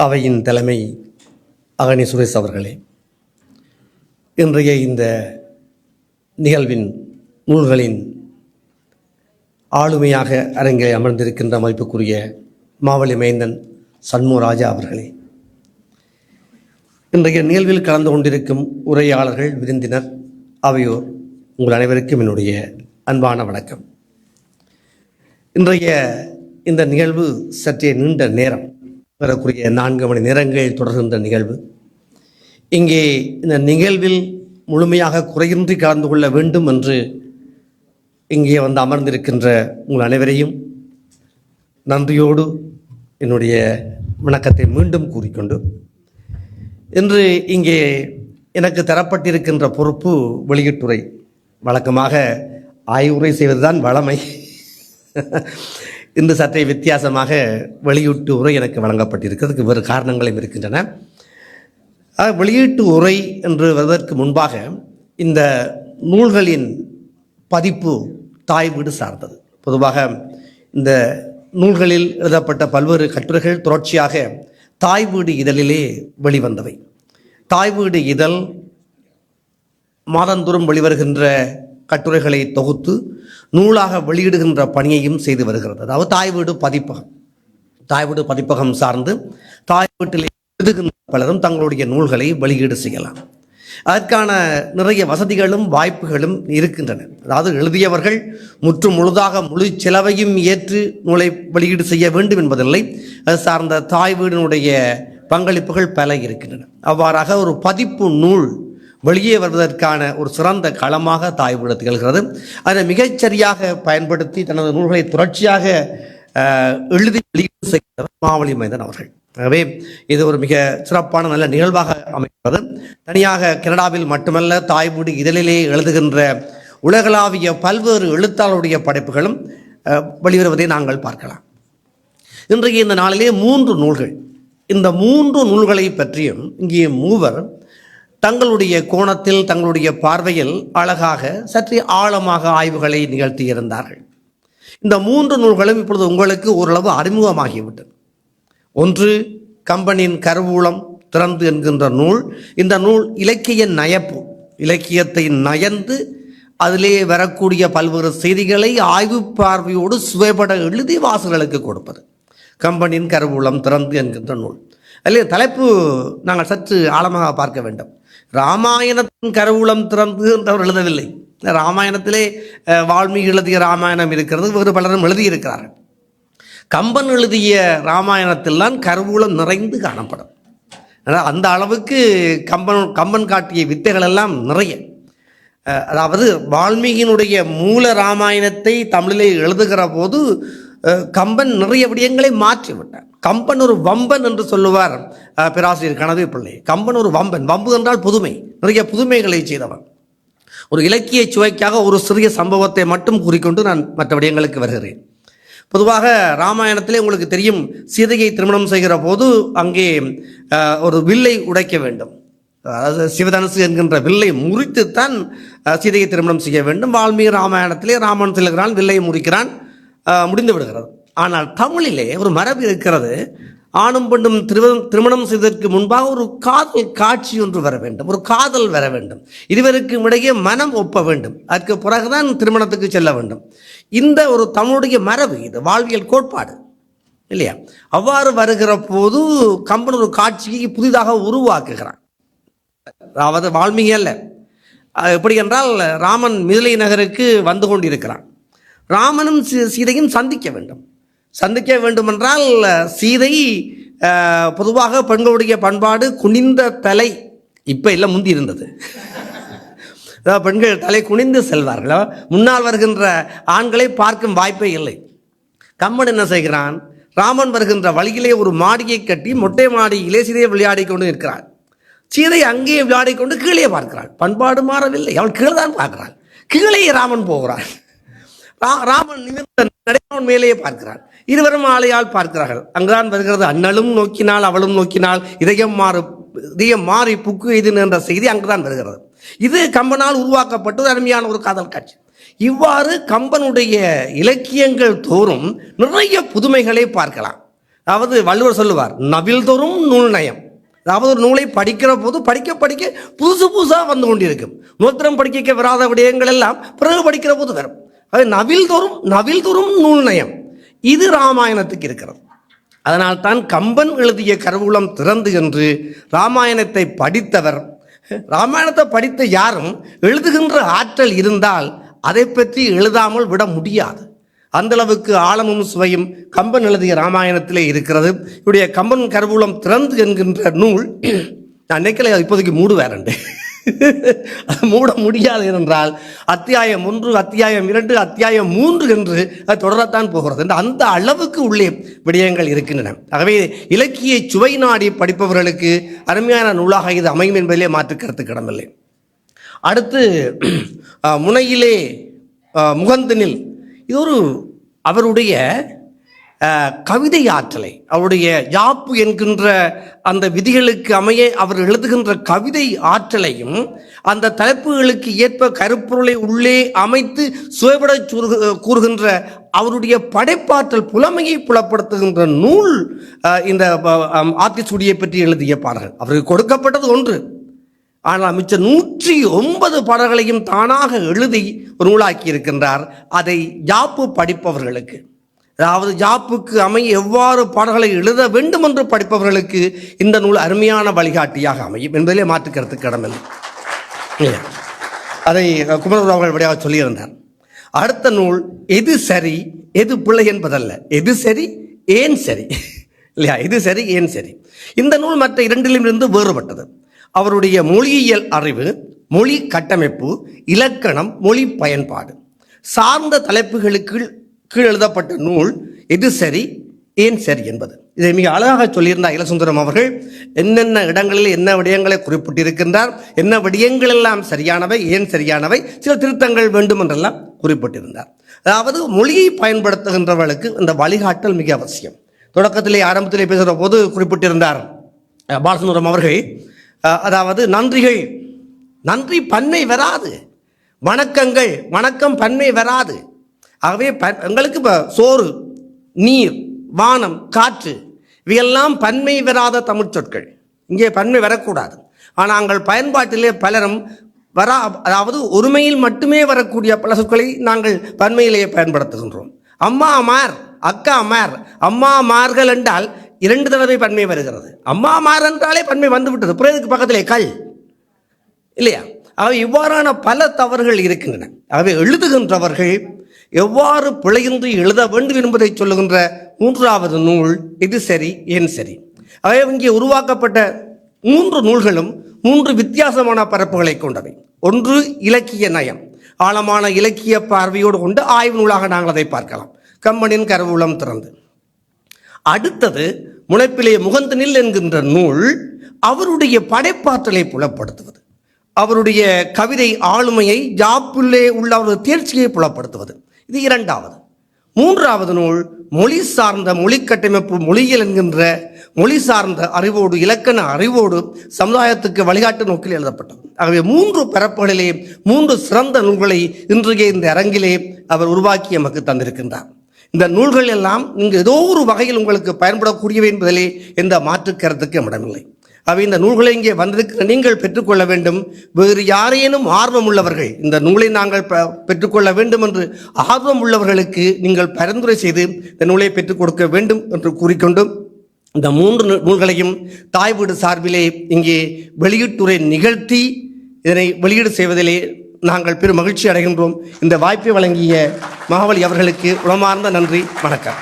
அவையின் தலைமை அகனி சுரேஷ் அவர்களே, இன்றைய இந்த நிகழ்வின் நூல்களின் ஆளுமையாக அரங்கில் அமர்ந்திருக்கின்ற மதிப்புக்குரிய மாவலி மைந்தன் சண்முகராஜா அவர்களே, இன்றைய நிகழ்வில் கலந்து கொண்டிருக்கும் உரையாளர்கள், விருந்தினர் அவையோர், உங்கள் அனைவருக்கும் என்னுடைய அன்பான வணக்கம். இன்றைய இந்த நிகழ்வு சற்றே நீண்ட நேரம், வரக்கூடிய 4 மணி நேரங்கள் தொடர்கின்ற நிகழ்வு. இங்கே இந்த நிகழ்வில் முழுமையாக குறையின்றி கலந்து கொள்ள வேண்டும் என்று இங்கே வந்து அமர்ந்திருக்கின்ற உங்கள் அனைவரையும் நன்றியோடு என்னுடைய வணக்கத்தை மீண்டும் கூறிக்கொண்டு, இன்று இங்கே எனக்கு தரப்பட்டிருக்கின்ற பொறுப்பு வெளியீட்டுரை. வழக்கமாக ஆய்வுரை செய்வதுதான் வழமை. இன்று சற்றே வித்தியாசமாக வெளியீட்டு உரை எனக்கு வழங்கப்பட்டிருக்கிறதுக்கு வேறு காரணங்களும் இருக்கின்றன. வெளியீட்டு உரை என்று வருவதற்கு முன்பாக இந்த நூல்களின் பதிப்பு தாய் வீடு சார்ந்தது. பொதுவாக இந்த நூல்களில் எழுதப்பட்ட பல்வேறு கட்டுரைகள் தொடர்ச்சியாக தாய் வீடு இதழிலே வெளிவந்தவை. தாய் வீடு இதழ் மாதந்தோறும் வெளிவருகின்ற கட்டுரைகளை தொகுத்து நூலாக வெளியிடுகின்ற பணியையும் செய்து வருகிறது. அதாவது தாய் வீடு பதிப்பகம், தாய் வீடு பதிப்பகம் சார்ந்து தாய் வீட்டிலே எழுதுகின்ற பலரும் தங்களுடைய நூல்களை வெளியீடு செய்யலாம். அதற்கான நிறைய வசதிகளும் வாய்ப்புகளும் இருக்கின்றன. அதாவது எழுதியவர்கள் முழுதாக முழு செலவையும் ஏற்று நூலை வெளியீடு செய்ய வேண்டும் என்பதில்லை. அது சார்ந்த தாய் வீடினுடைய பங்களிப்புகள் பல இருக்கின்றன. அவ்வாறாக ஒரு பதிப்பு நூல் வெளியே வருவதற்கான ஒரு சிறந்த களமாக தாய் வீடு திகழ்கிறது. அதை மிகச்சரியாக பயன்படுத்தி தனது நூல்களை தொடர்ச்சியாக எழுதி வெளியீடு செய்கிறார் மாவலி மைந்தன் அவர்கள். ஆகவே இது ஒரு மிக சிறப்பான நல்ல நிகழ்வாக அமைகிறது. தனியாக கனடாவில் மட்டுமல்ல, தாய் வீடு இதழிலே எழுதுகின்ற உலகளாவிய பல்வேறு எழுத்தாளருடைய படைப்புகளும் வெளிவருவதை நாங்கள் பார்க்கலாம். இன்றைய இந்த நாளிலே 3 நூல்கள், இந்த 3 நூல்களை பற்றியும் இங்கே மூவர் தங்களுடைய கோணத்தில், தங்களுடைய பார்வையில் அழகாக சற்றே ஆழமாக ஆய்வுகளை நிகழ்த்தியிருந்தார்கள். இந்த 3 நூல்களும் இப்பொழுது உங்களுக்கு ஓரளவு அறிமுகமாகிவிட்டது. ஒன்று கம்பனின் கருவூலம் திறந்து என்கின்ற நூல். இந்த நூல் இலக்கிய நயப்பு, இலக்கியத்தை நயந்து அதிலே வரக்கூடிய பல்வேறு செய்திகளை ஆய்வு பார்வையோடு சுவைபட எழுதி வாசகர்களுக்கு கொடுப்பது கம்பனின் கருவூலம் திறந்து என்கின்ற நூல். அதிலே தலைப்பு நாங்கள் சற்று ஆழமாக பார்க்க வேண்டும். ராமாயணத்தின் கருவூலம் திறந்து என்றவர் எழுதவில்லை. ராமாயணத்திலே வால்மீகி எழுதிய ராமாயணம் இருக்கிறது, வேறு பலரும் எழுதியிருக்கிறார்கள். கம்பன் எழுதிய ராமாயணத்தில்தான் கருவூலம் நிறைந்து காணப்படும். அந்த அளவுக்கு கம்பன் காட்டிய வித்தைகள் எல்லாம் நிறைய. அதாவது வால்மீகியினுடைய மூல ராமாயணத்தை தமிழிலே எழுதுகிற போது கம்பன் நிறைய விடயங்களை மாற்றிவிட்டார். கம்பன் ஒரு வம்பன் என்று சொல்லுவார் பேராசிரியர் கனவே பிள்ளை. கம்பன் ஒரு வம்பன். வம்பு என்றால் புதுமை, நிறைய புதுமைகளை செய்தவன். ஒரு இலக்கிய சுவைக்காக ஒரு சிறிய சம்பவத்தை மட்டும் கூறிக்கொண்டு நான் மற்ற விடயங்களுக்கு வருகிறேன். பொதுவாக ராமாயணத்திலே உங்களுக்கு தெரியும், சீதையை திருமணம் செய்கிற போது அங்கே ஒரு வில்லை உடைக்க வேண்டும். அதாவது சிவதனுசு என்கின்ற வில்லை முறித்துத்தான் சீதையை திருமணம் செய்ய வேண்டும். வால்மீகி ராமாயணத்திலே ராமன் செல்கிறான், வில்லை முறிக்கிறான், முடிந்து விடுகிறது. ஆனால் தமிழிலே ஒரு மரபு இருக்கிறது. ஆணும் பெண்ணும் திருமணம் செய்வதற்கு முன்பாக ஒரு காதல் காட்சி ஒன்று வர வேண்டும், ஒரு காதல் வர வேண்டும், இருவருக்கும் இடையே மனம் ஒப்ப வேண்டும், அதற்கு பிறகுதான் திருமணத்துக்கு செல்ல வேண்டும். இந்த ஒரு தமிழுடைய மரபு, இது வாழ்வியல் கோட்பாடு இல்லையா? அவ்வாறு வருகிற போது கம்பன் ஒரு காட்சியை புதிதாக உருவாக்குகிறான். அதாவது வால்மீகி அல்ல, எப்படி என்றால் ராமன் மிதிலை நகருக்கு வந்து கொண்டிருக்கிறான். ராமனும் சீதையும் சந்திக்க வேண்டும். சந்திக்க வேண்டுமென்றால் சீதை பொதுவாக பெண்களுடைய பண்பாடு குனிந்த தலை, இப்போ இல்லை, முந்தி இருந்தது. அதாவது பெண்கள் தலை குனிந்து செல்வார்கள். முன்னால் வருகின்ற ஆண்களை பார்க்கும் வாய்ப்பே இல்லை. கம்பன் என்ன செய்கிறான்? ராமன் வருகின்ற வழியிலே ஒரு மாடியை கட்டி மொட்டை மாடியிலே சீதையை விளையாடி கொண்டு இருக்கிறாள். சீதை அங்கேயே விளையாடி கொண்டு கீழே பார்க்கிறாள். பண்பாடு மாறவில்லை, அவள் கீழே தான் பார்க்கிறாள். கீழே ராமன் போகிறான். ராமன் நிமிர்ந்த நடைவன் மேலேயே பார்க்கிறாள். இருவரும் ஆளையால் பார்க்கிறார்கள். அங்குதான் வருகிறது, அண்ணலும் நோக்கினால் அவளும் நோக்கினால் இதயம் மாறி புக்கு இது என்ற செய்தி அங்குதான் வருகிறது. இது கம்பனால் உருவாக்கப்பட்டது அருமையான ஒரு காதல் காட்சி. இவ்வாறு கம்பனுடைய இலக்கியங்கள் தோறும் நிறைய புதுமைகளை பார்க்கலாம். அதாவது வள்ளுவர் சொல்லுவார், நவில்தோறும் நூல் நயம். அதாவது ஒரு நூலை படிக்கிற போது படிக்க படிக்க புதுசு புதுசாக வந்து கொண்டிருக்கும். நூத்திரம் படிக்க வராத விடயங்கள் எல்லாம் பிறகு படிக்கிற போது வரும். அது நவில்தோறும் நூல் நயம். இது ராமாயணத்துக்கு இருக்கிறது. அதனால்தான் கம்பன் எழுதிய கருவூலம் திறந்து என்று ராமாயணத்தை படித்தவர், ராமாயணத்தை படித்த யாரும் எழுதுகின்ற ஆற்றல் இருந்தால் அதை பற்றி எழுதாமல் விட முடியாது. அந்தளவுக்கு ஆழமும் சுவையும் கம்பன் எழுதிய ராமாயணத்திலே இருக்கிறது. இவருடைய கம்பன் கருவூலம் திறந்து என்கின்ற நூல் நான் நினைக்கல இப்போதைக்கு மூடுவேறண்டு மூட முடியாது என்றால் அத்தியாயம் 1, அத்தியாயம் 2, அத்தியாயம் 3 என்று அது தொடரத்தான் போகிறது. அந்த அளவுக்கு உள்ளே விடயங்கள் இருக்கின்றன. ஆகவே இலக்கிய சுவை நாடி படிப்பவர்களுக்கு அருமையான நூலாக இது அமையும் என்பதிலே மாற்று கருத்து கிடமில்லை. அடுத்து முனையிலே முகந்தனில் இது ஒரு அவருடைய கவிதை ஆற்றலை, அவருடைய யாப்பு என்கின்ற அந்த விதிகளுக்கு அமைய அவர் எழுதுகின்ற கவிதை ஆற்றலையும் அந்த தலைப்புகளுக்கு ஏற்ப கருப்பொருளை உள்ளே அமைத்து சுவைபட கூறுகின்ற அவருடைய படைப்பாற்றல் புலமையை புலப்படுத்துகின்ற நூல் இந்த ஆத்திச்சூடியை பற்றி எழுதிய பாடல்கள். அவருக்கு கொடுக்கப்பட்டது 1, ஆனால் மிச்ச 109 பாடல்களையும் தானாக எழுதி ஒரு நூலாக்கி இருக்கின்றார். அதை யாப்பு படிப்பவர்களுக்கு, அதாவது யாப்புக்கு அமைய எவ்வாறு பாடல்களை எழுத வேண்டும் என்று படிப்பவர்களுக்கு இந்த நூல் அருமையான வழிகாட்டியாக அமையும் என்பதிலே மாற்று கருத்துக்கு இடமில்லை. அதை குமரகுரு அவர்கள் விடையாக சொல்லியிருந்தார். அடுத்த நூல் எது சரி எது பிள்ளை என்பதல்ல, எது சரி ஏன் சரி இல்லையா, எது சரி ஏன் சரி. இந்த நூல் மற்ற 2லிருந்து வேறுபட்டது. அவருடைய மொழியியல் அறிவு, மொழி கட்டமைப்பு, இலக்கணம், மொழி பயன்பாடு சார்ந்த தலைப்புகளுக்கு கீழ் எழுதப்பட்ட நூல் எது சரி ஏன் சரி என்பது. இதை மிக அழகாக சொல்லியிருந்தார் இளசுந்தரம் அவர்கள். என்னென்ன இடங்களில் என்ன விடயங்களை குறிப்பிட்டிருக்கின்றார், என்ன விடயங்கள் எல்லாம் சரியானவை, ஏன் சரியானவை, சில திருத்தங்கள் வேண்டும் என்றெல்லாம் குறிப்பிட்டிருந்தார். அதாவது மொழியை பயன்படுத்துகின்றவர்களுக்கு இந்த வழிகாட்டல் மிக அவசியம். தொடக்கத்திலே ஆரம்பத்திலே பேசுகிற போது குறிப்பிட்டிருந்தார் பாலசுந்தரம் அவர்கள். அதாவது நன்றி பன்மை வராது, வணக்கங்கள் வணக்கம் பன்மை வராது. ஆகவே எங்களுக்கு இப்போ சோறு, நீர், வானம், காற்று இவையெல்லாம் பன்மை வராத தமிழ் சொற்கள். இங்கே பன்மை வரக்கூடாது. ஆனால் நாங்கள் பயன்பாட்டிலே பலரும் அதாவது ஒருமையில் மட்டுமே வரக்கூடிய பல சொற்களை நாங்கள் பன்மையிலேயே பயன்படுத்துகின்றோம். அம்மா மார், அக்கா மார், அம்மா மார்கள் என்றால் 2 தடவை பன்மை வருகிறது. அம்மா மார் என்றாலே பன்மை வந்து விட்டது. பிறகு பக்கத்திலே கல் இல்லையா. ஆகவே இவ்வாறான பல தவறுகள் இருக்கின்றன. ஆகவே எழுதுகின்றவர்கள் எவ்வாறு பிழையின்றி எழுத வேண்டும் என்பதை சொல்லுகின்ற 3வது நூல் எது சரி ஏன் சரி. ஆகவே இங்கே உருவாக்கப்பட்ட 3 நூல்களும் 3 வித்தியாசமான பரப்புகளை கொண்டவை. 1 இலக்கிய நயம், ஆழமான இலக்கிய பார்வையோடு கொண்டு ஆய்வு நூலாக நாங்கள் அதை பார்க்கலாம், கம்பனின் கருவூலம் திறந்து. அடுத்தது முனைப்பிலே முகந்தனில் என்கின்ற நூல் அவருடைய படைப்பாற்றலை புலப்படுத்துவது, அவருடைய கவிதை ஆளுமையை, ஜாப்புள்ளே உள்ள அவருடைய தேர்ச்சியை புலப்படுத்துவது. இது 2வது. 3வது நூல் மொழி சார்ந்த மொழி கட்டமைப்பு, மொழியியல் என்கின்ற மொழி சார்ந்த அறிவோடு, இலக்கண அறிவோடு சமுதாயத்துக்கு வழிகாட்டு நோக்கில் எழுதப்பட்டது. ஆகவே 3 பரப்புகளிலே 3 சிறந்த நூல்களை இன்றைய இந்த அரங்கிலே அவர் உருவாக்கி நமக்கு தந்திருக்கின்றார். இந்த நூல்கள் எல்லாம் நீங்கள் ஏதோ ஒரு வகையில் உங்களுக்கு பயன்படக்கூடியவை என்பதிலே எந்த மாற்று கருத்துக்கு இடமில்லை. அவை இந்த நூல்களை இங்கே வந்திருக்கிற நீங்கள் பெற்றுக்கொள்ள வேண்டும். வேறு யாரேனும் ஆர்வம் உள்ளவர்கள் இந்த நூலை நாங்கள் பெற்றுக்கொள்ள வேண்டும் என்று ஆர்வம் உள்ளவர்களுக்கு நீங்கள் பரிந்துரை செய்து இந்த நூலை பெற்றுக் கொடுக்க வேண்டும் என்று கூறிக்கொண்டு இந்த 3 நூல்களையும் தாய் வீடு சார்பிலே இங்கே வெளியீட்டுரை நிகழ்த்தி இதனை வெளியீடு செய்வதிலே நாங்கள் பெரும் மகிழ்ச்சி அடைகின்றோம். இந்த வாய்ப்பை வழங்கிய மகாவலி அவர்களுக்கு உளமார்ந்த நன்றி, வணக்கம்.